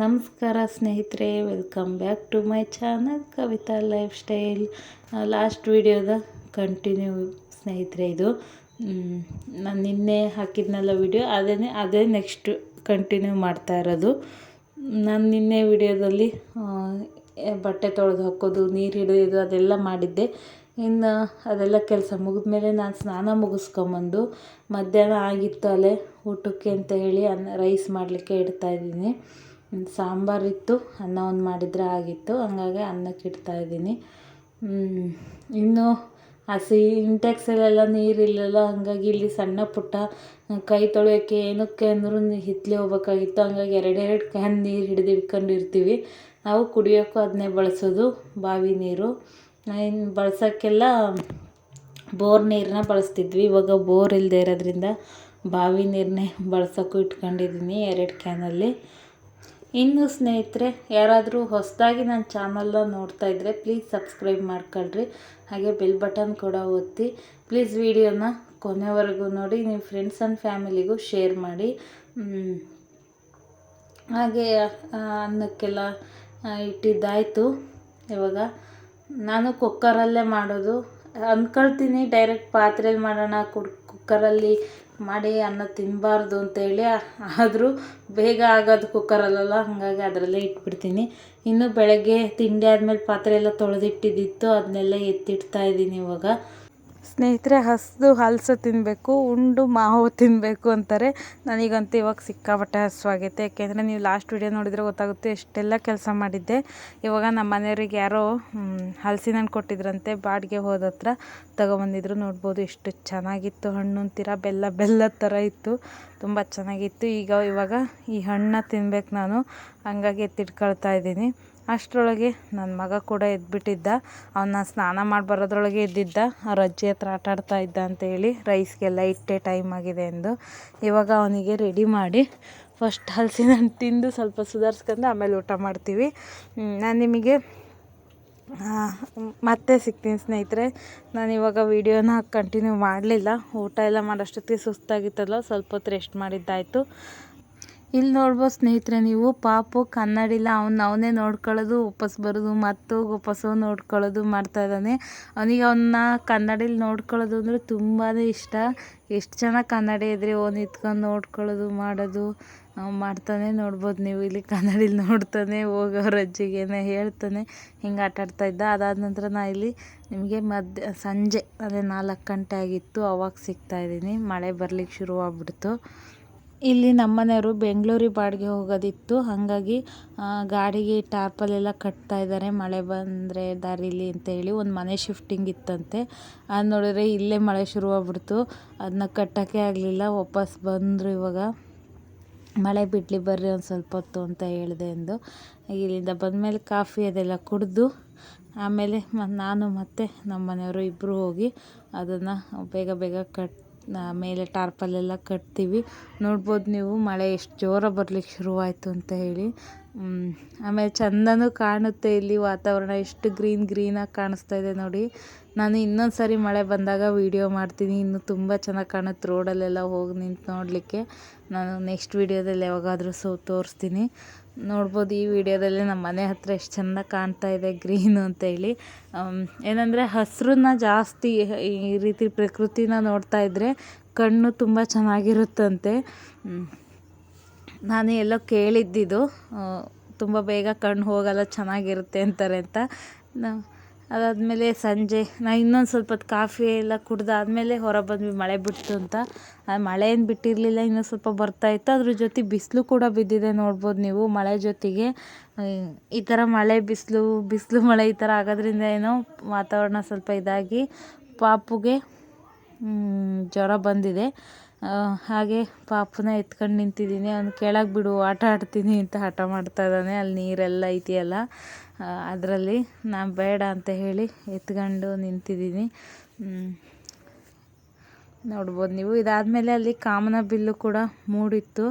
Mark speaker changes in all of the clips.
Speaker 1: ನಮಸ್ಕಾರ ಸ್ನೇಹಿತರೆ, welcome back to my channel Kavitha lifestyle. Last ವಿಡಿಯೋದ ಕಂಟಿನ್ಯೂ ಸ್ನೇಹಿತರೆ ಇದು. ನಾನು ನಿನ್ನೆ ಹಾಕಿದ್ನಲ್ಲ ವಿಡಿಯೋ, ಅದೇ ನೆಕ್ಸ್ಟ್ ಕಂಟಿನ್ಯೂ ಮಾಡ್ತಾ ಇರೋದು. ನಾನು ನಿನ್ನೆ ವಿಡಿಯೋದಲ್ಲಿ ಬಟ್ಟೆ ತೊಳೆದು ಹಾಕೋದು, ನೀರು ಹಿಡಿಯೋದು ಅದೆಲ್ಲ ಮಾಡಿದ್ದೆ. ಇನ್ನು ಅದೆಲ್ಲ ಕೆಲಸ ಮುಗಿದ್ಮೇಲೆ ನಾನು ಸ್ನಾನ ಮುಗಿಸ್ಕೊಂಬಂದು ಮಧ್ಯಾಹ್ನ ಆಗಿತ್ತು ಅಲ್ಲೇ ಊಟಕ್ಕೆ ಅಂತ ಹೇಳಿ ರೈಸ್ ಮಾಡಲಿಕ್ಕೆ ಇಡ್ತಾಯಿದ್ದೀನಿ. ಸಾಂಬಾರಿತ್ತು, ಅನ್ನ ಒಂದು ಮಾಡಿದರೆ ಆಗಿತ್ತು, ಹಂಗಾಗಿ ಅನ್ನಕ್ಕೆ ಇಡ್ತಾಯಿದ್ದೀನಿ. ಇನ್ನು ಇಂಟೆಕ್ಸಲ್ಲೆಲ್ಲ ನೀರಿಲ್ಲಲ್ಲ, ಹಾಗಾಗಿ ಇಲ್ಲಿ ಸಣ್ಣ ಪುಟ್ಟ ಕೈ ತೊಳೆಯೋಕ್ಕೆ ಏನಕ್ಕೆ ಅಂದರೂ ಹಿತ್ಲೆ ಹೋಗ್ಬೇಕಾಗಿತ್ತು. ಹಂಗಾಗಿ ಎರಡೆರಡು ಕ್ಯಾನ್ ನೀರು ಹಿಡಿದಿಟ್ಕೊಂಡಿರ್ತೀವಿ. ನಾವು ಕುಡಿಯೋಕ್ಕೂ ಅದನ್ನೇ ಬಳಸೋದು, ಬಾವಿ ನೀರು. ಇನ್ನು ಬಳಸೋಕ್ಕೆಲ್ಲ ಬೋರ್ ನೀರನ್ನ ಬಳಸ್ತಿದ್ವಿ. ಇವಾಗ ಬೋರ್ ಇಲ್ಲದೆ ಇರೋದ್ರಿಂದ ಬಾವಿ ನೀರನ್ನೇ ಬಳಸೋಕ್ಕೂ ಇಟ್ಕೊಂಡಿದ್ದೀನಿ 2 ಕ್ಯಾನಲ್ಲಿ. ಇನ್ನು ಸ್ನೇಹಿತರೆ, ಯಾರಾದರೂ ಹೊಸದಾಗಿ ನನ್ನ ಚಾನಲ್ನ ನೋಡ್ತಾ ಇದ್ದರೆ ಪ್ಲೀಸ್ ಸಬ್ಸ್ಕ್ರೈಬ್ ಮಾಡ್ಕೊಳ್ರಿ. ಹಾಗೆ ಬೆಲ್ ಬಟನ್ ಕೂಡ ಒತ್ತಿ. ಪ್ಲೀಸ್ ವಿಡಿಯೋನ ಕೊನೆವರೆಗೂ ನೋಡಿ, ನಿಮ್ಮ ಫ್ರೆಂಡ್ಸ್ ಆ್ಯಂಡ್ ಫ್ಯಾಮಿಲಿಗೂ ಶೇರ್ ಮಾಡಿ. ಹಾಗೆ ಅನ್ನಕ್ಕೆಲ್ಲ ಇಟ್ಟಿದ್ದಾಯಿತು. ಇವಾಗ ನಾನು ಕುಕ್ಕರಲ್ಲೇ ಮಾಡೋದು ಅಂದ್ಕೊಳ್ತೀನಿ. ಡೈರೆಕ್ಟ್ ಪಾತ್ರೆಯಲ್ಲಿ ಮಾಡೋಣ, ಕುಕ್ಕರಲ್ಲಿ ಮಾಡಿ ಅನ್ನ ತಿನ್ನಬಾರ್ದು ಅಂತೇಳಿ, ಆದರೂ ಬೇಗ ಆಗೋದು ಕುಕ್ಕರಲ್ಲ, ಹಾಗಾಗಿ ಅದರಲ್ಲೇ ಇಟ್ಬಿಡ್ತೀನಿ. ಇನ್ನು ಬೆಳಗ್ಗೆ ತಿಂಡಿ ಆದಮೇಲೆ ಪಾತ್ರೆ ಎಲ್ಲ ತೊಳೆದಿಟ್ಟಿದ್ದಿತ್ತು, ಅದನ್ನೆಲ್ಲ ಎತ್ತಿಡ್ತಾಯಿದ್ದೀನಿ. ಇವಾಗ ಸ್ನೇಹಿತರೆ, ಹಲಸು ತಿನ್ನಬೇಕು, ಉಂಡು ಮಾವು ತಿನ್ನಬೇಕು ಅಂತಾರೆ. ನನಗಂತೂ ಇವಾಗ ಸಿಕ್ಕಾಪಟ್ಟೆ ಹಸುವಾಗೈತೆ. ಯಾಕೆಂದರೆ ನೀವು ಲಾಸ್ಟ್ ವಿಡಿಯೋ ನೋಡಿದರೆ ಗೊತ್ತಾಗುತ್ತೆ ಎಷ್ಟೆಲ್ಲ ಕೆಲಸ ಮಾಡಿದ್ದೆ. ಇವಾಗ ನಮ್ಮ ಮನೆಯವ್ರಿಗೆ ಯಾರೋ ಹಲಸಿನ ಹಣ್ಣು ಕೊಟ್ಟಿದ್ರಂತೆ, ಬಾಡಿಗೆ ಹೋದತ್ರ ತಗೊಬಂದಿದ್ರು. ನೋಡ್ಬೋದು ಎಷ್ಟು ಚೆನ್ನಾಗಿತ್ತು ಹಣ್ಣು, ಅಂತೀರ ಬೆಲ್ಲದ ಥರ ಇತ್ತು, ತುಂಬ ಚೆನ್ನಾಗಿತ್ತು. ಇವಾಗ ಈ ಹಣ್ಣನ್ನ ತಿನ್ಬೇಕು ನಾನು, ಹಂಗಾಗಿ ಎತ್ತಿಟ್ಕೊಳ್ತಾ ಇದ್ದೀನಿ. ಅಷ್ಟರೊಳಗೆ ನನ್ನ ಮಗ ಕೂಡ ಎದ್ಬಿಟ್ಟಿದ್ದ. ಅವನ್ನ ಸ್ನಾನ ಮಾಡಿ ಬರೋದ್ರೊಳಗೆ ಎದ್ದಿದ್ದ. ಅವ್ರ ಅಜ್ಜಿ ಹತ್ರ ಆಟಾಡ್ತಾ ಇದ್ದ ಅಂತೇಳಿ ರೈಸ್ಗೆಲ್ಲ ಇಟ್ಟೆ, ಟೈಮ್ ಆಗಿದೆ ಎಂದು. ಇವಾಗ ಅವನಿಗೆ ರೆಡಿ ಮಾಡಿ ಫಸ್ಟ್ ಹಲಸಿನ ಹಣ್ಣು ತಿಂದು ಸ್ವಲ್ಪ ಸುಧಾರಿಸ್ಕೊಂಡು ಆಮೇಲೆ ಊಟ ಮಾಡ್ತೀವಿ. ನಾನು ನಿಮಗೆ ಮತ್ತೆ ಸಿಗ್ತೀನಿ ಸ್ನೇಹಿತರೆ. ನಾನು ಇವಾಗ ವೀಡಿಯೋನ ಕಂಟಿನ್ಯೂ ಮಾಡಲಿಲ್ಲ, ಊಟ ಎಲ್ಲ ಮಾಡೋಷ್ಟೊತ್ತಿಗೆ ಸುಸ್ತಾಗಿತ್ತಲ್ಲ, ಸ್ವಲ್ಪ ಹೊತ್ತು ರೆಸ್ಟ್ ಮಾಡಿದ್ದಾಯಿತು. ಇಲ್ಲಿ ನೋಡ್ಬೋದು ಸ್ನೇಹಿತರೆ, ನೀವು ಪಾಪು ಕನ್ನಡಿಲ್ಲ, ಅವನೇ ನೋಡ್ಕೊಳ್ಳೋದು, ವಾಪಸ್ ಬರೋದು, ಮತ್ತು ವಾಪಸ್ಸು ನೋಡ್ಕೊಳ್ಳೋದು ಮಾಡ್ತಾ ಇದ್ದಾನೆ. ಅವನ್ನ ಕನ್ನಡಿಲಿ ನೋಡ್ಕೊಳ್ಳೋದು ಅಂದರೆ ತುಂಬಾ ಇಷ್ಟ. ಎಷ್ಟು ಚೆನ್ನಾಗಿ ಕನ್ನಡಿ ಇದ್ದರೆ ನಿಂತ್ಕೊಂಡು ನೋಡ್ಕೊಳ್ಳೋದು ಮಾಡೋದು ಮಾಡ್ತಾನೆ. ನೋಡ್ಬೋದು ನೀವು ಇಲ್ಲಿ ಕನ್ನಡಿಲಿ ನೋಡ್ತಾನೆ, ಹೋಗೋರ ಅಜ್ಜಿಗೇನೆ ಹೇಳ್ತಾನೆ, ಹಿಂಗೆ ಆಟಾಡ್ತಾ ಇದ್ದ. ಅದಾದ ನಂತರ ನಾನು ಇಲ್ಲಿ ನಿಮಗೆ ಸಂಜೆ ಅದೇ 4 ಗಂಟೆ ಆಗಿತ್ತು, ಅವಾಗ ಸಿಗ್ತಾಯಿದ್ದೀನಿ. ಮಳೆ ಬರ್ಲಿಕ್ಕೆ ಶುರುವಾಗ್ಬಿಡ್ತು. ಇಲ್ಲಿ ನಮ್ಮನೆಯವರು ಬೆಂಗಳೂರಿಗೆ ಬಾಡಿಗೆ ಹೋಗೋದಿತ್ತು, ಹಾಗಾಗಿ ಗಾಡಿಗೆ ಟಾರ್ಪಲೆಲ್ಲ ಕಟ್ತಾ ಇದ್ದಾರೆ, ಮಳೆ ಬಂದರೆ ದಾರಿಲಿ ಅಂತೇಳಿ. ಒಂದು ಮನೆ ಶಿಫ್ಟಿಂಗ್ ಇತ್ತಂತೆ, ಅದು ನೋಡಿದ್ರೆ ಇಲ್ಲೇ ಮಳೆ ಶುರುವಾಗ್ಬಿಡ್ತು. ಅದನ್ನ ಕಟ್ಟೋಕ್ಕೆ ಆಗಲಿಲ್ಲ, ವಾಪಸ್ ಬಂದರು. ಇವಾಗ ಮಳೆ ಬಿಡಲಿ ಬರ್ರಿ ಒಂದು ಸ್ವಲ್ಪ ಹೊತ್ತು ಅಂತ ಹೇಳಿದೆ ಎಂದು. ಇಲ್ಲಿಂದ ಬಂದಮೇಲೆ ಕಾಫಿ ಅದೆಲ್ಲ ಕುಡಿದು ಆಮೇಲೆ ನಾನು ಮತ್ತು ನಮ್ಮ ಮನೆಯವರು ಇಬ್ಬರು ಹೋಗಿ ಅದನ್ನು ಬೇಗ ಮೇಲೆ ಟಾರ್ಪಲೆಲ್ಲ ಕಟ್ತೀವಿ. ನೋಡ್ಬೋದು ನೀವು ಮಳೆ ಎಷ್ಟು ಜೋರಾಗಿ ಬರ್ಲಿಕ್ಕೆ ಶುರುವಾಯಿತು ಅಂತ ಹೇಳಿ. ಆಮೇಲೆ ಚೆಂದನೂ ಕಾಣುತ್ತೆ, ಇಲ್ಲಿ ವಾತಾವರಣ ಎಷ್ಟು ಗ್ರೀನಾಗಿ ಕಾಣಿಸ್ತಾ ಇದೆ ನೋಡಿ. ನಾನು ಇನ್ನೊಂದು ಸಾರಿ ಮಳೆ ಬಂದಾಗ ವೀಡಿಯೋ ಮಾಡ್ತೀನಿ, ಇನ್ನೂ ತುಂಬ ಚೆನ್ನಾಗಿ ಕಾಣುತ್ತೆ ರೋಡಲ್ಲೆಲ್ಲ ಹೋಗಿ ನಿಂತು ನೋಡಲಿಕ್ಕೆ. ನಾನು ನೆಕ್ಸ್ಟ್ ವೀಡಿಯೋದಲ್ಲಿ ಯಾವಾಗಾದರೂ ತೋರಿಸ್ತೀನಿ. ನೋಡ್ಬೋದು ಈ ವಿಡಿಯೋದಲ್ಲಿ ನಮ್ಮ ಮನೆ ಹತ್ರ ಎಷ್ಟು ಚೆಂದ ಕಾಣ್ತಾ ಇದೆ ಗ್ರೀನು ಅಂತೇಳಿ. ಏನಂದರೆ ಹಸಿರನ್ನ ಜಾಸ್ತಿ ಈ ರೀತಿ ಪ್ರಕೃತಿನ ನೋಡ್ತಾ ಇದ್ದರೆ ಕಣ್ಣು ತುಂಬ ಚೆನ್ನಾಗಿರುತ್ತಂತೆ. ನಾನು ಎಲ್ಲೋ ಕೇಳಿದ್ದಿದ್ದು, ತುಂಬ ಬೇಗ ಕಣ್ಣು ಹೋಗಲ್ಲ, ಚೆನ್ನಾಗಿರುತ್ತೆ ಅಂತಾರೆ ಅಂತ. ಅದಾದಮೇಲೆ ಸಂಜೆ ನಾನು ಇನ್ನೊಂದು ಸ್ವಲ್ಪ ಹೊತ್ತು ಕಾಫಿ ಎಲ್ಲ ಕುಡ್ದಾದ್ಮೇಲೆ ಹೊರ ಬಂದ್ವಿ, ಮಳೆ ಬಿಡ್ತು ಅಂತ. ಮಳೆ ಏನು ಬಿಟ್ಟಿರಲಿಲ್ಲ, ಇನ್ನೂ ಸ್ವಲ್ಪ ಬರ್ತಾಯಿತ್ತು. ಅದ್ರ ಜೊತೆ ಬಿಸಿಲು ಕೂಡ ಬಿದ್ದಿದೆ, ನೋಡ್ಬೋದು ನೀವು. ಮಳೆ ಜೊತೆಗೆ ಈ ಥರ ಮಳೆ ಬಿಸಿಲು ಮಳೆ ಈ ಥರ ಆಗೋದ್ರಿಂದ ಏನೋ ವಾತಾವರಣ ಸ್ವಲ್ಪ ಇದಾಗಿ ಪಾಪುಗೆ ಜ್ವರ ಬಂದಿದೆ. ಹಾಗೆ ಪಾಪುನ ಎತ್ಕೊಂಡು ನಿಂತಿದ್ದೀನಿ. ಅವ್ನು ಕೆಳಗೆ ಬಿಡು, ಆಟ ಆಡ್ತೀನಿ ಅಂತ ಹಠ ಮಾಡ್ತಾ ಇದ್ದಾನೆ. ಅಲ್ಲಿ ನೀರೆಲ್ಲ ಇದೆಯಲ್ಲ, ಅದರಲ್ಲಿ ನಾನು ಬೇಡ ಅಂತ ಹೇಳಿ ಎತ್ಕೊಂಡು ನಿಂತಿದ್ದೀನಿ. ನೋಡ್ಬೋದು ನೀವು. ಇದಾದಮೇಲೆ ಅಲ್ಲಿ ಕಾಮನಬಿಲ್ಲು ಕೂಡ ಮೂಡಿತ್ತು,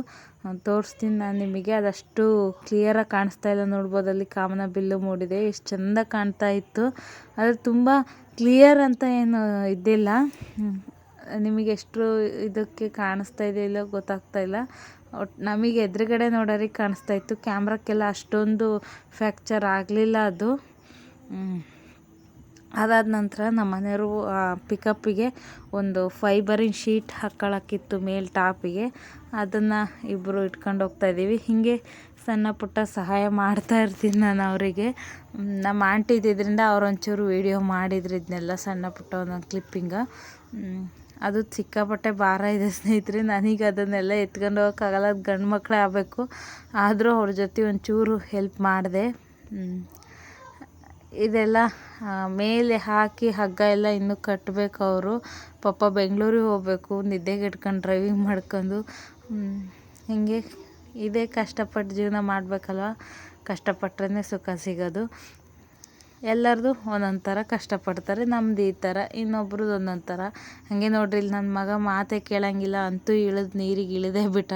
Speaker 1: ತೋರಿಸ್ತೀನಿ ನಾನು ನಿಮಗೆ. ಅದಷ್ಟು ಕ್ಲಿಯರಾಗಿ ಕಾಣಿಸ್ತಾ ಇಲ್ಲ, ನೋಡ್ಬೋದು ಅಲ್ಲಿ ಕಾಮನಬಿಲ್ಲು ಮೂಡಿದೆ, ಎಷ್ಟು ಚೆಂದ ಕಾಣ್ತಾ ಇತ್ತು. ಆದರೆ ತುಂಬ ಕ್ಲಿಯರ್ ಅಂತ ಏನು ಇದ್ದಿಲ್ಲ, ನಿಮಗೆ ಎಷ್ಟು ಇದಕ್ಕೆ ಕಾಣಿಸ್ತಾ ಇದೆ ಇಲ್ಲೋ ಗೊತ್ತಾಗ್ತಾ ಇಲ್ಲ. ನಮಗೆ ಎದುರುಗಡೆ ನೋಡೋರಿಗೆ ಕಾಣಿಸ್ತಾ ಇತ್ತು, ಕ್ಯಾಮ್ರಕ್ಕೆಲ್ಲ ಅಷ್ಟೊಂದು ಫ್ರ್ಯಾಕ್ಚರ್ ಆಗಲಿಲ್ಲ ಅದು. ಅದಾದ ನಂತರ ನಮ್ಮ ಮನೆಯವರು ಪಿಕಪ್ಪಿಗೆ ಒಂದು ಫೈಬರಿನ ಶೀಟ್ ಹಾಕ್ಕೊಳ್ಳೋಕ್ಕಿತ್ತು ಮೇಲೆ ಟಾಪಿಗೆ, ಅದನ್ನು ಇಬ್ಬರು ಇಟ್ಕೊಂಡು ಹೋಗ್ತಾಯಿದ್ದೀವಿ. ಹೀಗೆ ಸಣ್ಣ ಪುಟ್ಟ ಸಹಾಯ ಮಾಡ್ತಾ ಇರ್ತೀನಿ ನಾನು ಅವರಿಗೆ. ನಮ್ಮ ಆಂಟಿ ಇದ್ದಿದ್ದರಿಂದ ಅವರೊಂಚೂರು ವೀಡಿಯೋ ಮಾಡಿದ್ರು ಇದನ್ನೆಲ್ಲ ಸಣ್ಣ ಪುಟ್ಟ ಒಂದೊಂದು ಕ್ಲಿಪ್ಪಿಂಗ. ಅದು ಸಿಕ್ಕಾಪಟ್ಟೆ ಭಾರ ಇದೆ ಸ್ನೇಹಿತರೆ, ನನಗೆ ಅದನ್ನೆಲ್ಲ ಎತ್ಕೊಂಡು ಹೋಗೋಕ್ಕಾಗಲ್ಲ, ಅದು ಗಂಡು ಮಕ್ಕಳೇ ಆಗಬೇಕು. ಆದರೂ ಅವ್ರ ಜೊತೆ ಒಂಚೂರು ಹೆಲ್ಪ್ ಮಾಡಿದೆ. ಇದೆಲ್ಲ ಮೇಲೆ ಹಾಕಿ ಹಗ್ಗ ಎಲ್ಲ ಇನ್ನೂ ಕಟ್ಟಬೇಕು. ಅವರು ಪಾಪ ಬೆಂಗಳೂರಿಗೆ ಹೋಗಬೇಕು, ನಿದ್ದೆಗೆಟ್ಕೊಂಡು ಡ್ರೈವಿಂಗ್ ಮಾಡ್ಕೊಂಡು. ಹೀಗೆ ಇದೇ ಕಷ್ಟಪಟ್ಟು ಜೀವನ ಮಾಡಬೇಕಲ್ವ, ಕಷ್ಟಪಟ್ರೇ ಸುಖ ಸಿಗೋದು. ಎಲ್ಲರದು ಒಂದೊಂದು ಥರ ಕಷ್ಟಪಡ್ತಾರೆ, ನಮ್ದು ಈ ಥರ, ಇನ್ನೊಬ್ರದ್ದು ಒಂದೊಂದು ಥರ. ಹಾಗೆ ನೋಡ್ರಿ, ಇಲ್ಲಿ ನನ್ನ ಮಗ ಮಾತೇ ಕೇಳೋಂಗಿಲ್ಲ, ಅಂತೂ ಇಳಿದು ನೀರಿಗೆ ಇಳಿದೇ ಬಿಟ್ಟ.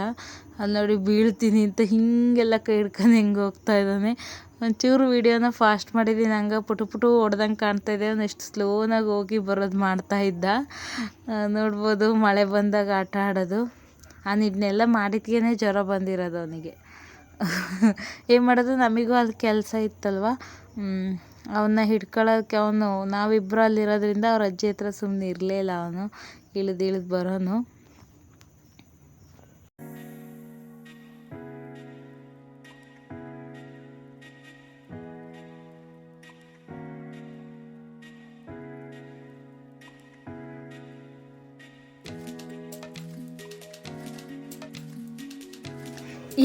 Speaker 1: ಅಲ್ಲಿ ನೋಡಿ ಬೀಳ್ತೀನಿ ಅಂತ ಹಿಂಗೆಲ್ಲ ಕೈ ಹಿಡ್ಕೊಂಡು ಹೆಂಗೆ ಹೋಗ್ತಾ ಇದ್ದಾನೆ. ಒಂಚೂರು ವೀಡಿಯೋನ ಫಾಸ್ಟ್ ಮಾಡಿದ್ದೀನಿ, ಹಂಗೆ ಪುಟು ಪುಟು ಹೊಡ್ದಂಗೆ ಕಾಣ್ತಾಯಿದೆ. ಅವನು ಎಷ್ಟು ಸ್ಲೋನಾಗಿ ಹೋಗಿ ಬರೋದು ಮಾಡ್ತಾಯಿದ್ದ. ನೋಡ್ಬೋದು ಮಳೆ ಬಂದಾಗ ಆಟ ಆಡೋದು. ಇದನ್ನೆಲ್ಲ ಮಾಡಿದ್ಗೇ ಜ್ವರ ಬಂದಿರೋದು ಅವನಿಗೆ. ಏನು ಮಾಡೋದು, ನಮಗೂ ಅಲ್ಲಿ ಕೆಲಸ ಇತ್ತಲ್ವ, ಅವನ್ನ ಹಿಡ್ಕೊಳ್ಳೋಕ್ಕೆ ನಾವಿಬ್ಬರು ಅಲ್ಲಿರೋದ್ರಿಂದ ಅವ್ರ ಅಜ್ಜಿ ಹತ್ರ ಸುಮ್ಮನೆ ಇರಲೇ ಇಲ್ಲ. ಅವನು ಇಳಿದು ಬರೋನು.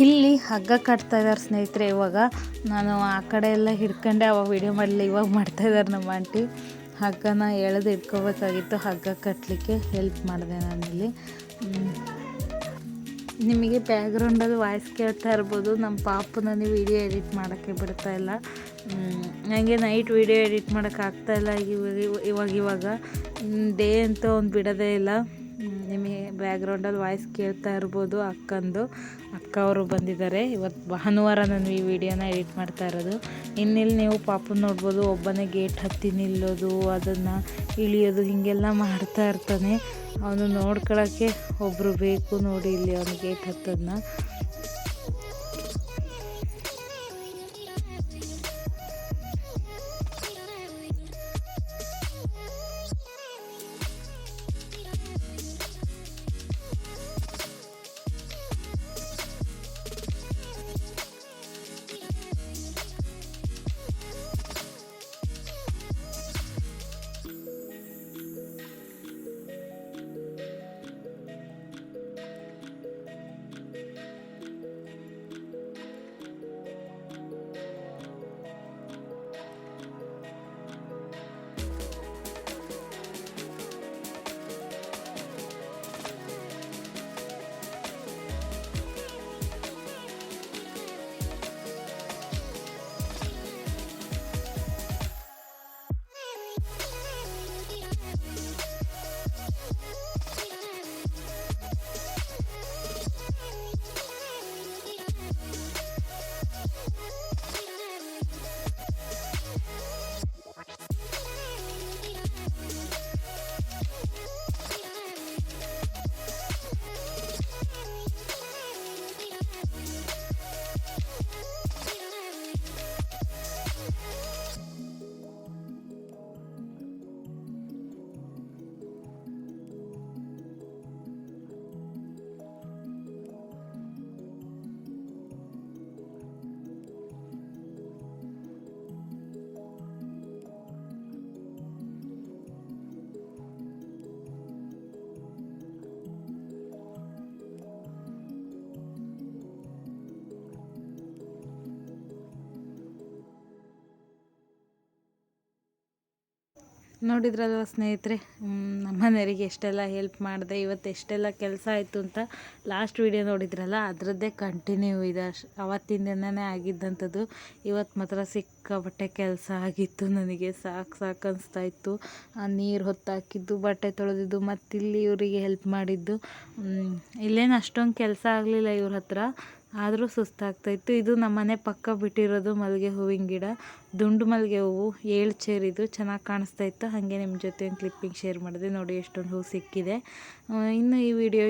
Speaker 1: ಇಲ್ಲಿ ಹಗ್ಗ ಕಟ್ತಾ ಇದ್ದಾರೆ ಸ್ನೇಹಿತರೆ. ಇವಾಗ ನಾನು ಆ ಕಡೆ ಎಲ್ಲ ಹಿಡ್ಕೊಂಡೆ ಅವಾಗ ವೀಡಿಯೋ ಮಾಡಲಿ, ಇವಾಗ ಮಾಡ್ತಾಯಿದ್ದಾರೆ ನಮ್ಮ ಆಂಟಿ. ಹಗ್ಗನ ಎಳೆದು ಇಟ್ಕೋಬೇಕಾಗಿತ್ತು, ಹಗ್ಗ ಕಟ್ಟಲಿಕ್ಕೆ ಹೆಲ್ಪ್ ಮಾಡಿದೆ ನಾನಿಲ್ಲಿ. ನಿಮಗೆ ಬ್ಯಾಕ್ಗ್ರೌಂಡಲ್ಲಿ ವಾಯ್ಸ್ ಕೇಳ್ತಾ ಇರ್ಬೋದು, ನಮ್ಮ ಪಾಪು ನನಗೆ ವೀಡಿಯೋ ಎಡಿಟ್ ಮಾಡೋಕ್ಕೆ ಬಿಡ್ತಾಯಿಲ್ಲ. ನನಗೆ ನೈಟ್ ವೀಡಿಯೋ ಎಡಿಟ್ ಮಾಡೋಕ್ಕಾಗ್ತಾಯಿಲ್ಲ ಇವಾಗ ಡೇ ಅಂತ ಒಂದು ಬಿಡೋದೇ ಇಲ್ಲ. ನಿಮಗೆ ಬ್ಯಾಕ್ಗ್ರೌಂಡಲ್ಲಿ ವಾಯ್ಸ್ ಕೇಳ್ತಾ ಇರ್ಬೋದು. ಅಕ್ಕ ಅವರು ಬಂದಿದ್ದಾರೆ. ಇವತ್ತು ಭಾನುವಾರ ನಾನು ಈ ವಿಡಿಯೋನ ಎಡಿಟ್ ಮಾಡ್ತಾ ಇರೋದು. ಇನ್ನಿಲ್ಲಿ ನೀವು ಪಾಪನ ನೋಡ್ಬೋದು, ಒಬ್ಬನೇ ಗೇಟ್ ಹತ್ತಿ ನಿಲ್ಲೋದು, ಅದನ್ನು ಇಳಿಯೋದು, ಹೀಗೆಲ್ಲ ಮಾಡ್ತಾ ಇರ್ತಾನೆ. ಅವನು ನೋಡ್ಕೊಳ್ಳೋಕ್ಕೆ ಒಬ್ಬರು ಬೇಕು. ನೋಡಿ ಇಲ್ಲಿ ಅವನು ಗೇಟ್ ಹತ್ತೋದನ್ನ. ನೋಡಿದ್ರಲ್ವ ಸ್ನೇಹಿತರೆ, ನಮ್ಮ ಮನೆಯವರಿಗೆ ಎಷ್ಟೆಲ್ಲ ಹೆಲ್ಪ್ ಮಾಡಿದೆ, ಇವತ್ತು ಎಷ್ಟೆಲ್ಲ ಕೆಲಸ ಆಯಿತು ಅಂತ ಲಾಸ್ಟ್ ವೀಡಿಯೋ ನೋಡಿದ್ರಲ್ಲ, ಅದರದ್ದೇ ಕಂಟಿನ್ಯೂ ಇದೆ. ಅವತ್ತಿನ ದಿನವೇ ಆಗಿದ್ದಂಥದ್ದು. ಇವತ್ತು ಮಾತ್ರ ಸಿಕ್ಕಾಪಟ್ಟೆ ಕೆಲಸ ಆಗಿತ್ತು. ನನಗೆ ಸಾಕು ಅನಿಸ್ತಾ ಇತ್ತು. ನೀರು ಹೊತ್ತಾಕಿದ್ದು, ಬಟ್ಟೆ ತೊಳೆದಿದ್ದು, ಮತ್ತು ಇಲ್ಲಿ ಇವರಿಗೆ ಹೆಲ್ಪ್ ಮಾಡಿದ್ದು. ಇಲ್ಲೇನು ಅಷ್ಟೊಂದು ಕೆಲಸ ಆಗಲಿಲ್ಲ ಇವ್ರ ಹತ್ರ. ಆದರೂ ಸುಸ್ತಾಗ್ತಾಯಿತ್ತು. ಇದು ನಮ್ಮ ಮನೆ ಪಕ್ಕ ಬಿಟ್ಟಿರೋದು ಮಲ್ಲಿಗೆ ಹೂವಿನ ಗಿಡ, ದುಂಡು ಮಲ್ಲಿಗೆ ಹೂವು 7 ಚೇರಿದು ಚೆನ್ನಾಗಿ ಕಾಣಿಸ್ತಾ ಇತ್ತು. ಹಾಗೆ ನಿಮ್ಮ ಜೊತೆ ಒಂದು ಕ್ಲಿಪ್ಪಿಂಗ್ ಶೇರ್ ಮಾಡಿದೆ. ನೋಡಿ ಎಷ್ಟೊಂದು ಹೂ ಸಿಕ್ಕಿದೆ. ಇನ್ನು ಈ ವಿಡಿಯೋ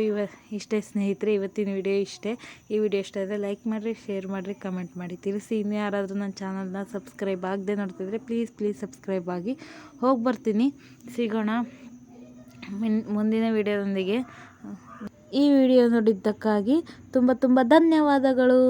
Speaker 1: ಇಷ್ಟೇ ಸ್ನೇಹಿತರೆ, ಇವತ್ತಿನ ವಿಡಿಯೋ ಇಷ್ಟೇ. ಈ ವಿಡಿಯೋ ಇಷ್ಟ ಆದರೆ ಲೈಕ್ ಮಾಡಿರಿ, ಶೇರ್ ಮಾಡಿರಿ, ಕಮೆಂಟ್ ಮಾಡಿ ತಿಳಿಸಿ. ಇನ್ನು ಯಾರಾದರೂ ನನ್ನ ಚಾನಲ್ನ ಸಬ್ಸ್ಕ್ರೈಬ್ ಆಗದೆ ನೋಡ್ತಿದ್ರೆ ಪ್ಲೀಸ್ ಸಬ್ಸ್ಕ್ರೈಬ್ ಆಗಿ. ಹೋಗಿ ಬರ್ತೀನಿ, ಸಿಗೋಣ ಮುಂದಿನ ವಿಡಿಯೋದೊಂದಿಗೆ. ಈ ವಿಡಿಯೋ ನೋಡಿದ್ದಕ್ಕಾಗಿ ತುಂಬ ಧನ್ಯವಾದಗಳು.